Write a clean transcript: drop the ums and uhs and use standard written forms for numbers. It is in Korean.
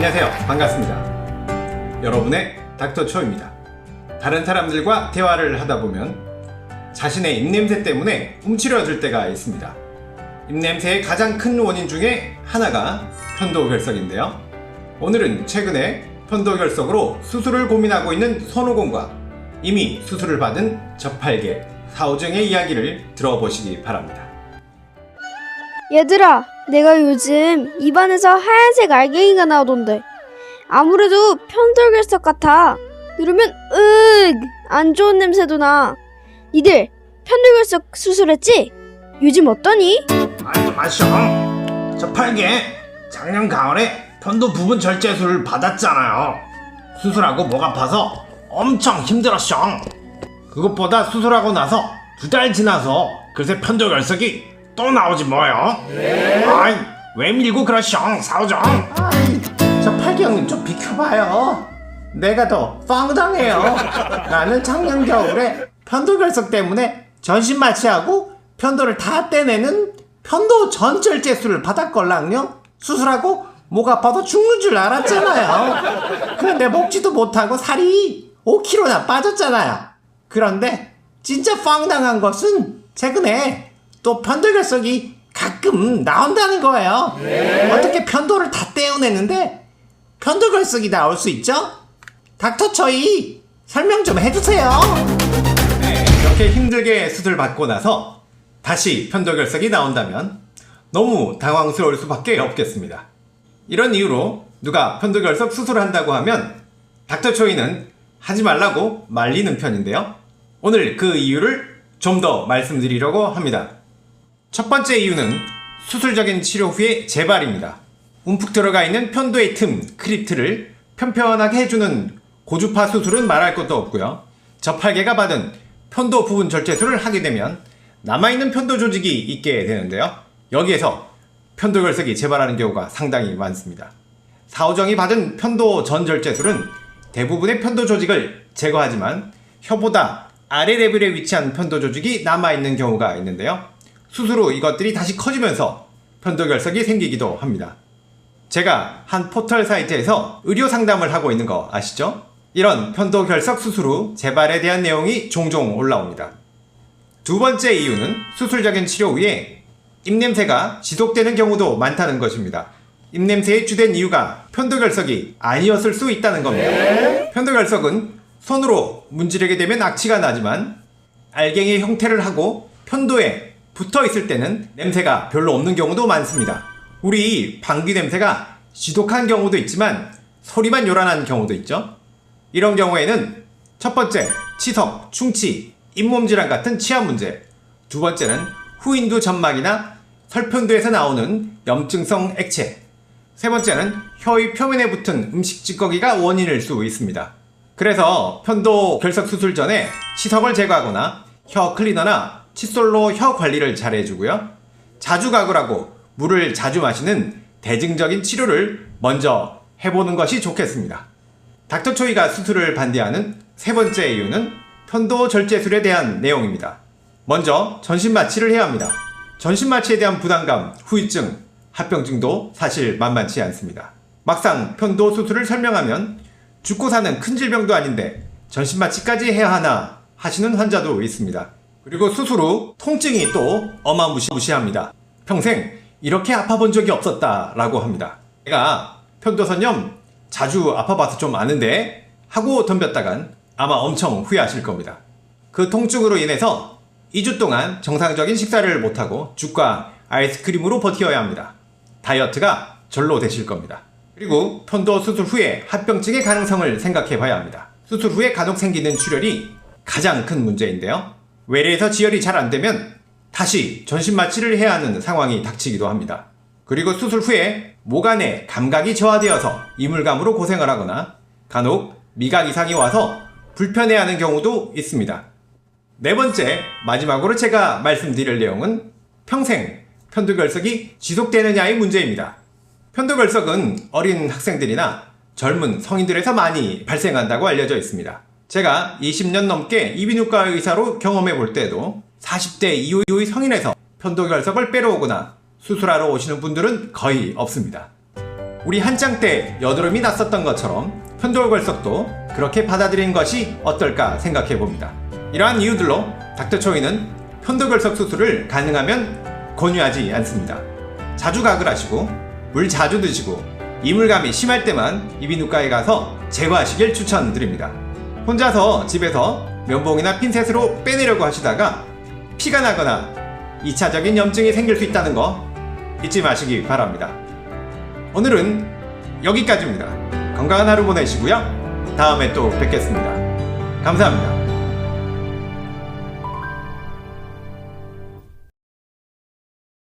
안녕하세요. 반갑습니다. 여러분의 닥터초입니다. 다른 사람들과 대화를 하다 보면 자신의 입냄새 때문에 움츠려들 때가 있습니다. 입냄새의 가장 큰 원인 중에 하나가 편도결석인데요. 오늘은 최근에 편도결석으로 수술을 고민하고 있는 손오공과 이미 수술을 받은 저팔계, 사오정의 이야기를 들어보시기 바랍니다. 얘들아, 내가 요즘 입안에서 하얀색 알갱이가 나오던데 아무래도 편도결석 같아. 누르면 안 좋은 냄새도 나. 니들 편도결석 수술했지? 요즘 어떠니? 아니 마셔. 저팔계 작년 가을에 편도 부분 절제술을 받았잖아요. 수술하고 목 아파서 엄청 힘들었쇼. 그것보다 수술하고 나서 2달 지나서 글쎄 편도결석이 또 나오지 뭐요. 아이 왜 밀고 그러쇼 사오정. 아이, 저팔계 형님 좀 비켜봐요. 내가 더 황당해요. 나는 작년 겨울에 편도결석 때문에 전신 마취하고 편도를 다 떼내는 편도 전절제술을 받았걸랑요. 수술하고 목 아파서 죽는 줄 알았잖아요. 그런데 먹지도 못하고 살이 5kg나 빠졌잖아요. 그런데 진짜 황당한 것은 최근에 또 편도결석이 가끔 나온다는 거예요. 어떻게 편도를 다 떼어내는데 편도결석이 나올 수 있죠? 닥터초이 설명 좀 해주세요. 네, 이렇게 힘들게 수술 받고 나서 다시 편도결석이 나온다면 너무 당황스러울 수밖에 없겠습니다. 이런 이유로 누가 편도결석 수술을 한다고 하면 닥터초이는 하지 말라고 말리는 편인데요. 오늘 그 이유를 좀 더 말씀드리려고 합니다. 첫 번째 이유는 수술적인 치료 후의 재발입니다. 움푹 들어가 있는 편도의 틈, 크립트를 편편하게 해주는 고주파 수술은 말할 것도 없고요. 저팔계가 받은 편도 부분 절제술을 하게 되면 남아있는 편도 조직이 있게 되는데요. 여기에서 편도결석이 재발하는 경우가 상당히 많습니다. 사오정이 받은 편도 전절제술은 대부분의 편도 조직을 제거하지만 혀보다 아래 레벨에 위치한 편도 조직이 남아있는 경우가 있는데요. 수술 후 이것들이 다시 커지면서 편도결석이 생기기도 합니다. 제가 한 포털 사이트에서 의료 상담을 하고 있는 거 아시죠? 이런 편도결석 수술 후 재발에 대한 내용이 종종 올라옵니다. 두 번째 이유는 수술적인 치료 후에 입냄새가 지속되는 경우도 많다는 것입니다. 입냄새의 주된 이유가 편도결석이 아니었을 수 있다는 겁니다. 편도결석은 손으로 문지르게 되면 악취가 나지만 알갱이의 형태를 하고 편도에 붙어 있을 때는 냄새가 별로 없는 경우도 많습니다. 우리 방귀 냄새가 지독한 경우도 있지만 소리만 요란한 경우도 있죠. 이런 경우에는 첫 번째, 치석, 충치, 잇몸 질환 같은 치아 문제. 두 번째는 후인두 점막이나 설편도에서 나오는 염증성 액체. 세 번째는 혀의 표면에 붙은 음식 찌꺼기가 원인일 수 있습니다. 그래서 편도 결석 수술 전에 치석을 제거하거나 혀 클리너나 칫솔로 혀 관리를 잘 해주고요. 자주 가글하고 물을 자주 마시는 대증적인 치료를 먼저 해보는 것이 좋겠습니다. 닥터초이가 수술을 반대하는 세 번째 이유는 편도 절제술에 대한 내용입니다. 먼저 전신 마취를 해야 합니다. 전신 마취에 대한 부담감, 후유증, 합병증도 사실 만만치 않습니다. 막상 편도 수술을 설명하면 죽고 사는 큰 질병도 아닌데 전신 마취까지 해야 하나 하시는 환자도 있습니다. 그리고 수술 후 통증이 또 어마무시합니다. 평생 이렇게 아파본 적이 없었다 라고 합니다. 내가 편도선염 자주 아파봐서 좀 아는데 하고 덤볐다간 아마 엄청 후회하실 겁니다. 그 통증으로 인해서 2주 동안 정상적인 식사를 못하고 죽과 아이스크림으로 버텨야 합니다. 다이어트가 절로 되실 겁니다. 그리고 편도 수술 후에 합병증의 가능성을 생각해 봐야 합니다. 수술 후에 간혹 생기는 출혈이 가장 큰 문제인데요. 외래에서 지혈이 잘 안되면 다시 전신 마취를 해야 하는 상황이 닥치기도 합니다. 그리고 수술 후에 목 안에 감각이 저하되어서 이물감으로 고생을 하거나 간혹 미각 이상이 와서 불편해하는 경우도 있습니다. 네 번째, 마지막으로 제가 말씀드릴 내용은 평생 편도결석이 지속되느냐의 문제입니다. 편도결석은 어린 학생들이나 젊은 성인들에서 많이 발생한다고 알려져 있습니다. 제가 20년 넘게 이비인후과 의사로 경험해 볼 때도 40대 이후의 성인에서 편도결석을 빼러 오거나 수술하러 오시는 분들은 거의 없습니다. 우리 한창 때 여드름이 났었던 것처럼 편도골석도 그렇게 받아들이는 것이 어떨까 생각해 봅니다. 이러한 이유들로 닥터초이는 편도결석 수술을 가능하면 권유하지 않습니다. 자주 가글하시고 물 자주 드시고 이물감이 심할 때만 이비인후과에 가서 제거하시길 추천드립니다. 혼자서 집에서 면봉이나 핀셋으로 빼내려고 하시다가 피가 나거나 2차적인 염증이 생길 수 있다는 거 잊지 마시기 바랍니다. 오늘은 여기까지입니다. 건강한 하루 보내시고요. 다음에 또 뵙겠습니다. 감사합니다.